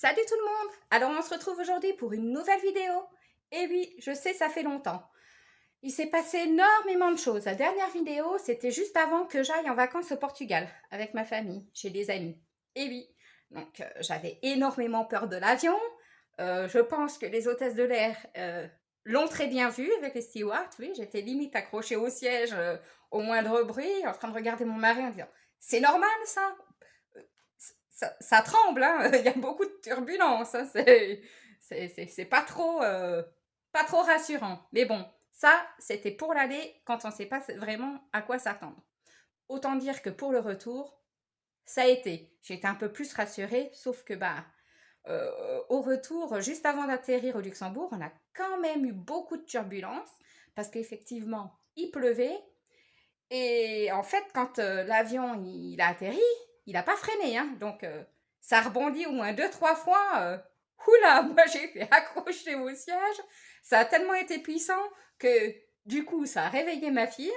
Salut tout le monde! Alors on se retrouve aujourd'hui pour une nouvelle vidéo. Et oui, je sais, ça fait longtemps. Il s'est passé énormément de choses. La dernière vidéo, c'était juste avant que j'aille en vacances au Portugal avec ma famille, chez des amis. Et oui, donc j'avais énormément peur de l'avion. Je pense que les hôtesses de l'air l'ont très bien vu avec les stewards. Oui, j'étais limite accrochée au siège au moindre bruit, en train de regarder mon mari en disant c'est normal ça? Ça tremble, hein. Il y a beaucoup de turbulences, hein. C'est pas trop rassurant. Mais bon, ça, c'était pour l'aller quand on ne sait pas vraiment à quoi s'attendre. Autant dire que pour le retour, ça a été. J'étais un peu plus rassurée, sauf que au retour, juste avant d'atterrir au Luxembourg, on a quand même eu beaucoup de turbulences parce qu'effectivement, il pleuvait et en fait, quand l'avion il a atterri, il n'a pas freiné, hein. Donc ça rebondit au moins deux, trois fois. Oula, moi j'ai été accrochée au siège. Ça a tellement été puissant que du coup, ça a réveillé ma fille.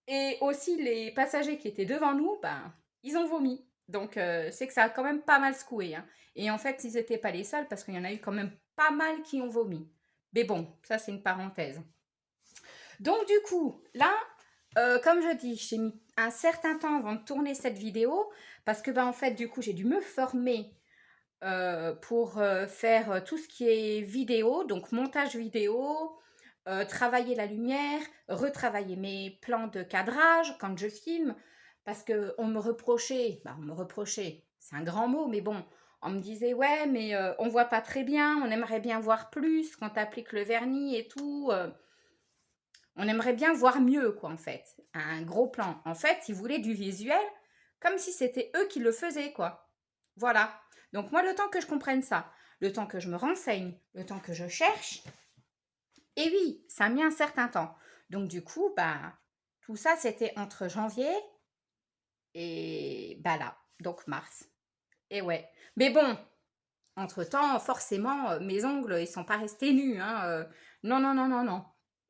Et aussi les passagers qui étaient devant nous, ben, ils ont vomi. Donc c'est que ça a quand même pas mal secoué, hein. Et en fait, ils n'étaient pas les seuls parce qu'il y en a eu quand même pas mal qui ont vomi. Mais bon, ça c'est une parenthèse. Donc du coup, là, comme je dis, j'ai mis un certain temps avant de tourner cette vidéo parce que, en fait, du coup, j'ai dû me former pour faire tout ce qui est vidéo, donc montage vidéo, travailler la lumière, retravailler mes plans de cadrage quand je filme, parce que on me reprochait, c'est un grand mot, mais bon, on me disait ouais, mais on voit pas très bien, on aimerait bien voir plus quand tu appliques le vernis et tout. On aimerait bien voir mieux, quoi, en fait. Un gros plan. En fait, ils voulaient du visuel comme si c'était eux qui le faisaient, quoi. Voilà. Donc moi, le temps que je comprenne ça, le temps que je me renseigne, le temps que je cherche, et oui, ça a mis un certain temps. Donc du coup, tout ça, c'était entre janvier et là, donc mars. Et ouais. Mais bon, entre-temps, forcément, mes ongles, ils sont pas restés nus, hein. Non, non, non, non, non.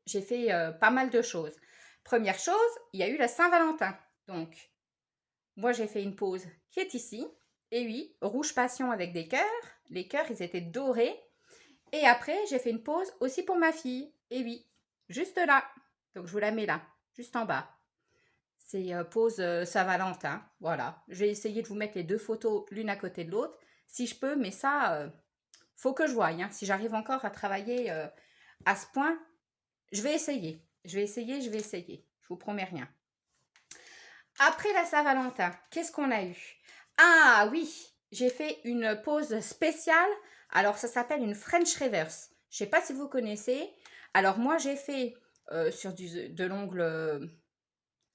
J'ai fait pas mal de choses. Première chose, il y a eu la Saint-Valentin. Donc, moi, j'ai fait une pause qui est ici. Et oui, rouge passion avec des cœurs. Les cœurs, ils étaient dorés. Et après, j'ai fait une pause aussi pour ma fille. Et oui, juste là. Donc, je vous la mets là, juste en bas. C'est pause Saint-Valentin. Voilà. Je vais essayer de vous mettre les deux photos l'une à côté de l'autre, si je peux, mais ça, faut que je voie, hein. Si j'arrive encore à travailler à ce point, je vais essayer. Je vais essayer, je vais essayer. Je vous promets rien. Après la Saint-Valentin, qu'est-ce qu'on a eu? Ah oui, j'ai fait une pause spéciale. Alors, ça s'appelle une French Reverse. Je sais pas si vous connaissez. Alors, moi, j'ai fait sur de l'ongle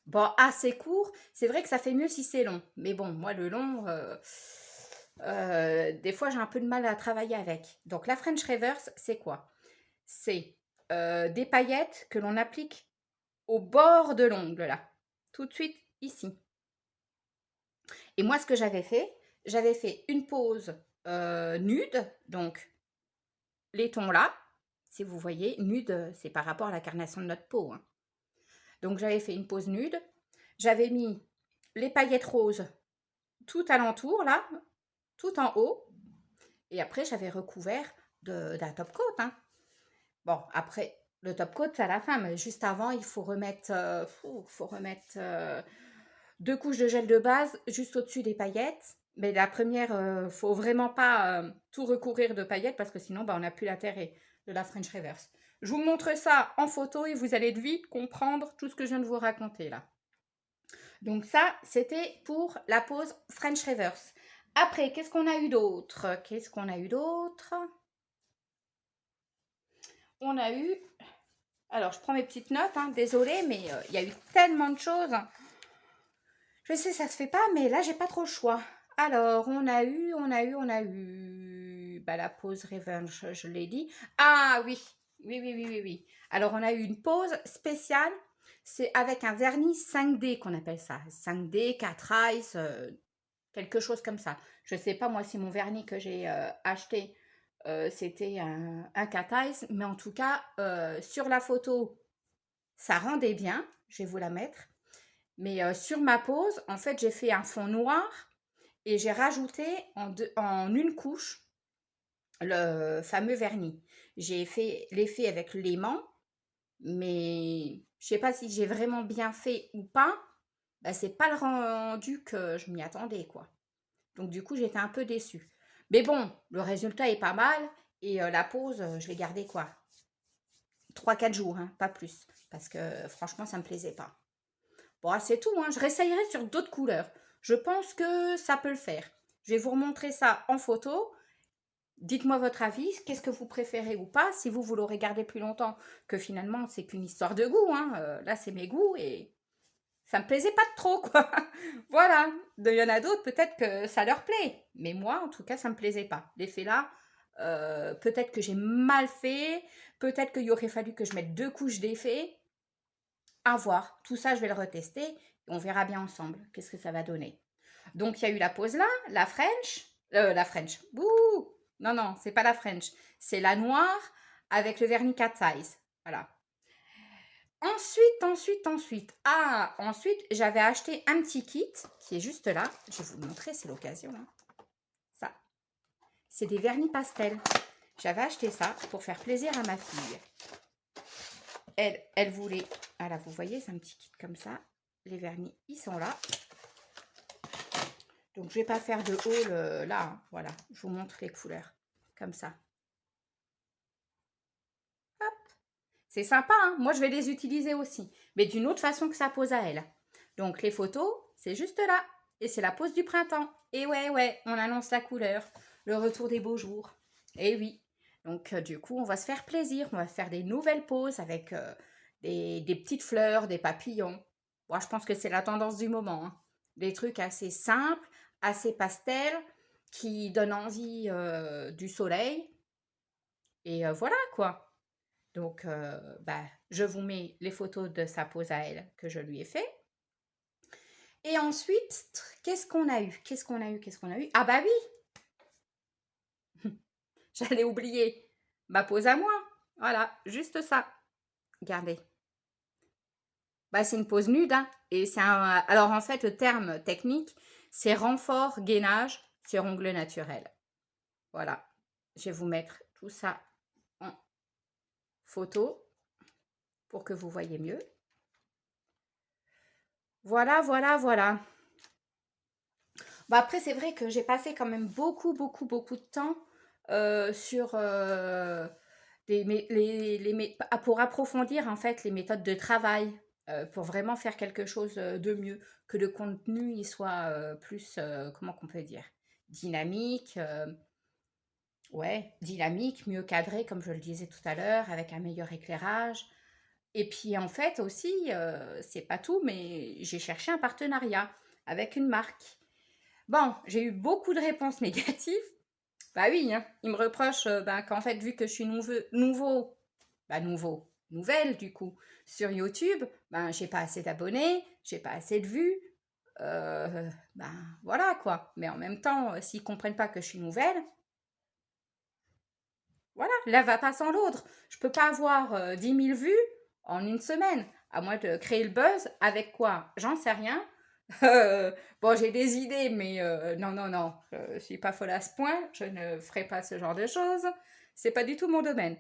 bon, assez court. C'est vrai que ça fait mieux si c'est long. Mais bon, moi, le long, des fois, j'ai un peu de mal à travailler avec. Donc, la French Reverse, c'est quoi? C'est des paillettes que l'on applique au bord de l'ongle, là. Tout de suite, ici. Et moi, ce que j'avais fait une pose nude, donc les tons là, si vous voyez, nude, c'est par rapport à la carnation de notre peau, hein. Donc, j'avais fait une pose nude. J'avais mis les paillettes roses tout alentour, là, tout en haut. Et après, j'avais recouvert d'un top coat, hein. Bon, après, le top coat, c'est à la fin, mais juste avant, il faut remettre 2 couches de gel de base juste au-dessus des paillettes. Mais la première, faut vraiment pas tout recouvrir de paillettes parce que sinon, on n'a plus l'intérêt de la French Reverse. Je vous montre ça en photo et vous allez vite comprendre tout ce que je viens de vous raconter là. Donc ça, c'était pour la pose French Reverse. Après, qu'est-ce qu'on a eu d'autre? Qu'est-ce qu'on a eu d'autre? On a eu... Alors, je prends mes petites notes, hein, désolée, mais il y a eu tellement de choses. Je sais, ça se fait pas, mais là, j'ai pas trop le choix. Alors, on a eu la pause Revenge, je l'ai dit. Ah oui, oui, oui, oui, oui, oui. Alors, on a eu une pause spéciale. C'est avec un vernis 5D qu'on appelle ça. 5D, 4 Ice, quelque chose comme ça. Je sais pas, moi, si mon vernis que j'ai acheté, c'était un 4 Ice. Mais en tout cas, sur la photo, ça rendait bien. Je vais vous la mettre. Mais sur ma pose, en fait, j'ai fait un fond noir et j'ai rajouté en une couche le fameux vernis. J'ai fait l'effet avec l'aimant, mais je sais pas si j'ai vraiment bien fait ou pas. Bah, c'est pas le rendu que je m'y attendais, quoi. Donc du coup, j'étais un peu déçue. Mais bon, le résultat est pas mal et la pose, je l'ai gardée quoi? 3 4 jours, hein, pas plus. Parce que franchement, ça me plaisait pas. Bon, ah, c'est tout, hein. Je réessayerai sur d'autres couleurs. Je pense que ça peut le faire. Je vais vous remontrer ça en photo. Dites-moi votre avis, qu'est-ce que vous préférez ou pas, si vous l'aurez gardé plus longtemps, que finalement c'est qu'une histoire de goût, hein. Là c'est mes goûts et ça me plaisait pas trop, quoi. Voilà. Il y en a d'autres, peut-être que ça leur plaît. Mais moi, en tout cas, ça me plaisait pas. L'effet là, peut-être que j'ai mal fait, peut-être qu'il aurait fallu que je mette 2 couches d'effet. À voir. Tout ça, je vais le retester et on verra bien ensemble qu'est-ce que ça va donner. Donc, il y a eu la pause là, la French. La French. Bouh. Non, non, c'est pas la French. C'est la noire avec le vernis 4 size. Voilà. Ensuite. Ah, ensuite, j'avais acheté un petit kit qui est juste là. Je vais vous le montrer, c'est l'occasion, hein. Ça, c'est des vernis pastels. J'avais acheté ça pour faire plaisir à ma fille. Elle voulait... Voilà, vous voyez, c'est un petit kit comme ça. Les vernis, ils sont là. Donc, je vais pas faire de haul là, hein. Voilà, je vous montre les couleurs. Comme ça. Hop. C'est sympa, hein. Moi, je vais les utiliser aussi. Mais d'une autre façon que ça pose à elle. Donc, les photos, c'est juste là. Et c'est la pose du printemps. Et ouais, on annonce la couleur. Le retour des beaux jours. Et oui. Donc, du coup, on va se faire plaisir. On va faire des nouvelles poses avec des petites fleurs, des papillons. Moi, je pense que c'est la tendance du moment, hein. Des trucs assez simples, assez pastels, qui donnent envie du soleil. Et voilà, quoi. Donc, bah, je vous mets les photos de sa pose à elle que je lui ai fait. Et ensuite, qu'est-ce qu'on a eu? Qu'est-ce qu'on a eu? Qu'est-ce qu'on a eu? Ah bah oui, j'allais oublier ma pose à moi. Voilà, juste ça. Regardez. Bah, c'est une pose nude, hein. Et c'est un... Alors en fait, le terme technique, c'est renfort gainage sur ongles naturels. Voilà. Je vais vous mettre tout ça en photo pour que vous voyez mieux. Voilà. Bah après, c'est vrai que j'ai passé quand même beaucoup de temps sur pour approfondir en fait les méthodes de travail, pour vraiment faire quelque chose de mieux, que le contenu il soit plus, comment qu'on peut dire, dynamique, ouais, dynamique, mieux cadré, comme je le disais tout à l'heure, avec un meilleur éclairage. Et puis en fait aussi, c'est pas tout, mais j'ai cherché un partenariat avec une marque. Bon, j'ai eu beaucoup de réponses négatives. Bah oui, hein, ils me reprochent ben, qu'en fait, vu que je suis nouvelle du coup, sur YouTube, ben j'ai pas assez d'abonnés, j'ai pas assez de vues. Ben voilà quoi. Mais en même temps, s'ils comprennent pas que je suis nouvelle, voilà, l'un va pas sans l'autre. Je peux pas avoir 10 000 vues en une semaine, à moins de créer le buzz. Avec quoi? J'en sais rien. Bon, j'ai des idées, mais non, je suis pas folle à ce point. Je ne ferai pas ce genre de choses. C'est pas du tout mon domaine.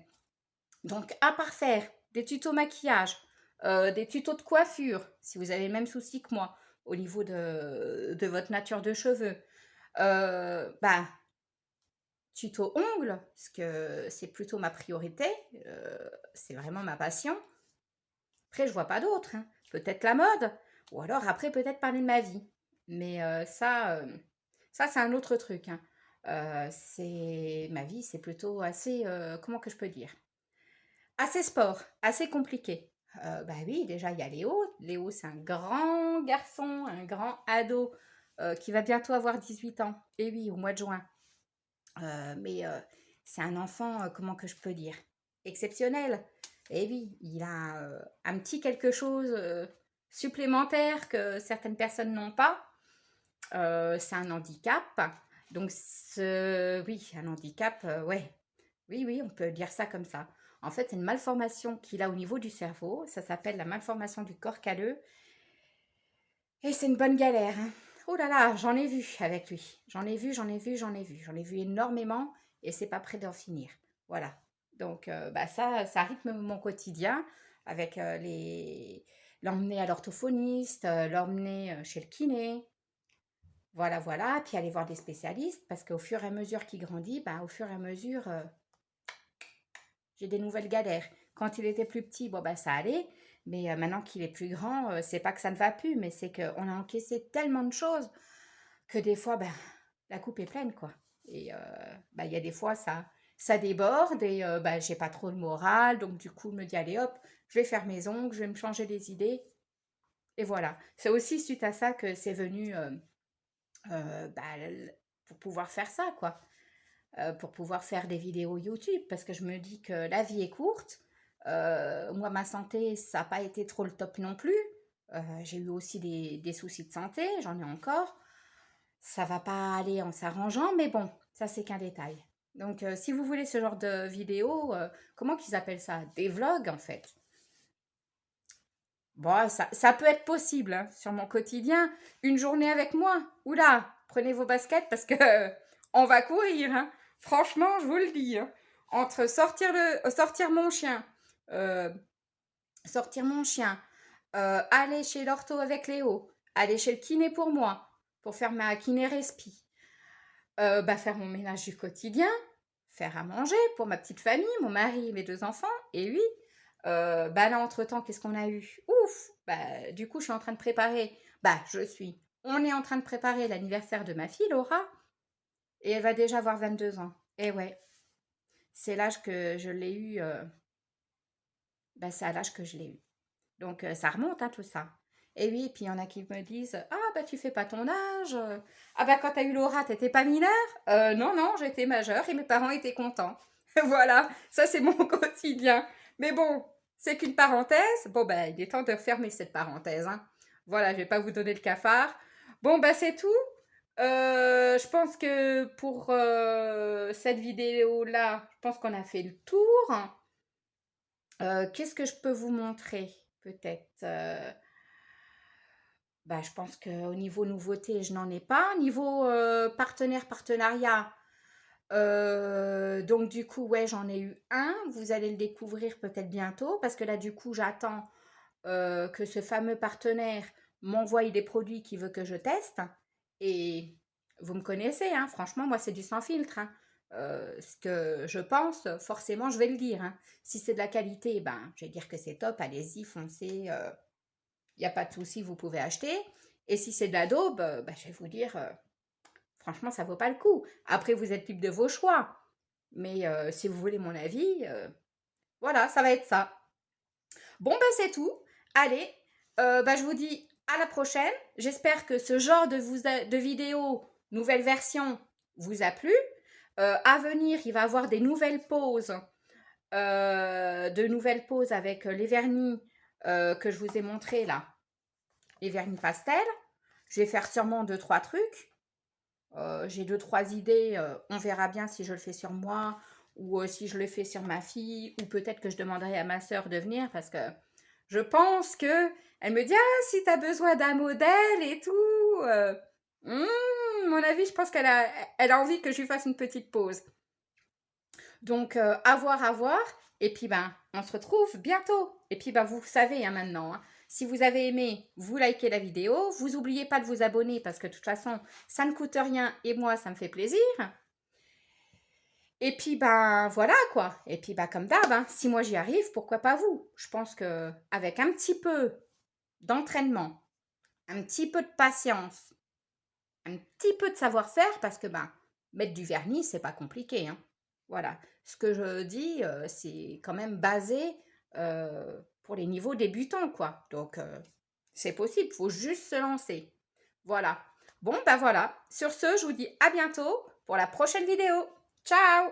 Donc, à part faire des tutos maquillage, des tutos de coiffure, si vous avez le même souci que moi au niveau de votre nature de cheveux, bah, tuto ongles, parce que c'est plutôt ma priorité, c'est vraiment ma passion. Après, je vois pas d'autres, hein. Peut-être la mode, ou alors après, peut-être parler de ma vie. Mais ça c'est un autre truc, hein. C'est ma vie, c'est plutôt assez, comment que je peux dire? Assez sport, assez compliqué. Bah oui, déjà, il y a Léo. Léo, c'est un grand garçon, un grand ado qui va bientôt avoir 18 ans. Et oui, au mois de juin. Mais c'est un enfant, comment que je peux dire? Exceptionnel. Et oui, il a un petit quelque chose supplémentaire que certaines personnes n'ont pas. C'est un handicap. Donc, oui, un handicap, ouais. Oui, on peut dire ça comme ça. En fait, c'est une malformation qu'il a au niveau du cerveau. Ça s'appelle la malformation du corps calleux. Et c'est une bonne galère, hein. Oh là là, j'en ai vu avec lui. J'en ai vu énormément. et c'est pas près d'en finir. Voilà. Donc, bah ça rythme mon quotidien avec l'emmener à l'orthophoniste, l'emmener chez le kiné. Voilà, voilà. Puis aller voir des spécialistes parce qu'au fur et à mesure qu'il grandit, bah, au fur et à mesure, j'ai des nouvelles galères. Quand il était plus petit, bon, bah, ça allait. Mais maintenant qu'il est plus grand, c'est pas que ça ne va plus, mais c'est qu'on a encaissé tellement de choses que des fois, ben, la coupe est pleine, quoi. Et bah, il y a des fois, ça déborde et bah, j'ai pas trop le moral. Donc, du coup, je me dis, allez hop, je vais faire mes ongles, je vais me changer les idées. Et voilà. C'est aussi suite à ça que c'est venu bah, pour pouvoir faire ça, quoi. Pour pouvoir faire des vidéos YouTube parce que je me dis que la vie est courte. Moi, ma santé, ça n'a pas été trop le top non plus. J'ai eu aussi des soucis de santé, j'en ai encore. Ça va pas aller en s'arrangeant, mais bon, ça c'est qu'un détail. Donc, si vous voulez ce genre de vidéo, comment qu'ils appellent ça? Des vlogs en fait. Bon, ça peut être possible hein, sur mon quotidien. Une journée avec moi. Oula, prenez vos baskets parce que on va courir. Hein. Franchement, je vous le dis. Hein. Entre sortir mon chien, euh, aller chez l'ortho avec Léo, aller chez le kiné pour moi, pour faire ma kiné respi, bah, faire mon ménage du quotidien, faire à manger pour ma petite famille, mon mari, mes 2 enfants, et oui. Bah là, entre-temps, qu'est-ce qu'on a eu? Ouf! Bah, du coup, je suis en train de préparer. On est en train de préparer l'anniversaire de ma fille, Laura, et elle va déjà avoir 22 ans. Et ouais, c'est l'âge que je l'ai eu. Bah, c'est à l'âge que je l'ai eu. Donc, ça remonte, hein, tout ça. Et oui, puis il y en a qui me disent, ah, bah, tu fais pas ton âge. Ah, bah, quand t'as eu Laura, t'étais pas mineure? Non, non, j'étais majeure et mes parents étaient contents. Voilà, ça, c'est mon quotidien. Mais bon, c'est qu'une parenthèse. Bon, bah, il est temps de fermer cette parenthèse, hein. Voilà, je vais pas vous donner le cafard. Bon, bah, c'est tout. Je pense que pour cette vidéo-là, je pense qu'on a fait le tour. Qu'est-ce que je peux vous montrer? Peut-être. Bah, je pense qu'au niveau nouveauté, je n'en ai pas. Niveau partenariat, donc du coup, ouais, j'en ai eu un. Vous allez le découvrir peut-être bientôt parce que là, du coup, j'attends que ce fameux partenaire m'envoie des produits qu'il veut que je teste. Et vous me connaissez, hein, franchement, moi, c'est du sans filtre. Hein. Ce que je pense, forcément, je vais le dire. Hein. Si c'est de la qualité, ben, je vais dire que c'est top. Allez-y, foncez. Il n'y a pas de souci, vous pouvez acheter. Et si c'est de la daube, bah, je vais vous dire, franchement, ça vaut pas le coup. Après, vous êtes libre de vos choix. Mais si vous voulez mon avis, voilà, ça va être ça. Bon, ben c'est tout. Allez, bah, je vous dis à la prochaine. J'espère que ce genre de vidéo, nouvelle version, vous a plu. À venir, il va y avoir des nouvelles pauses. De nouvelles pauses avec les vernis que je vous ai montrés là. Les vernis pastel. Je vais faire sûrement 2-3 trucs. J'ai 2-3 idées. On verra bien si je le fais sur moi ou si je le fais sur ma fille. Ou peut-être que je demanderai à ma sœur de venir parce que je pense que elle me dit « Ah, si tu as besoin d'un modèle et tout. Mon avis, je pense elle a envie que je lui fasse une petite pause. Donc, à voir, à voir. Et puis, ben, on se retrouve bientôt. Et puis, ben, vous savez hein, maintenant. Hein, si vous avez aimé, vous likez la vidéo. Vous n'oubliez pas de vous abonner parce que de toute façon, ça ne coûte rien et moi, ça me fait plaisir. Et puis, ben, voilà quoi. Et puis, ben, comme d'hab, hein, si moi j'y arrive, pourquoi pas vous? Je pense que avec un petit peu d'entraînement, un petit peu de patience, un petit peu de savoir-faire, parce que, ben, mettre du vernis, c'est pas compliqué, hein. Voilà. Ce que je dis, c'est quand même basé pour les niveaux débutants, quoi. Donc, c'est possible, il faut juste se lancer. Voilà. Bon, ben voilà. Sur ce, je vous dis à bientôt pour la prochaine vidéo. Ciao!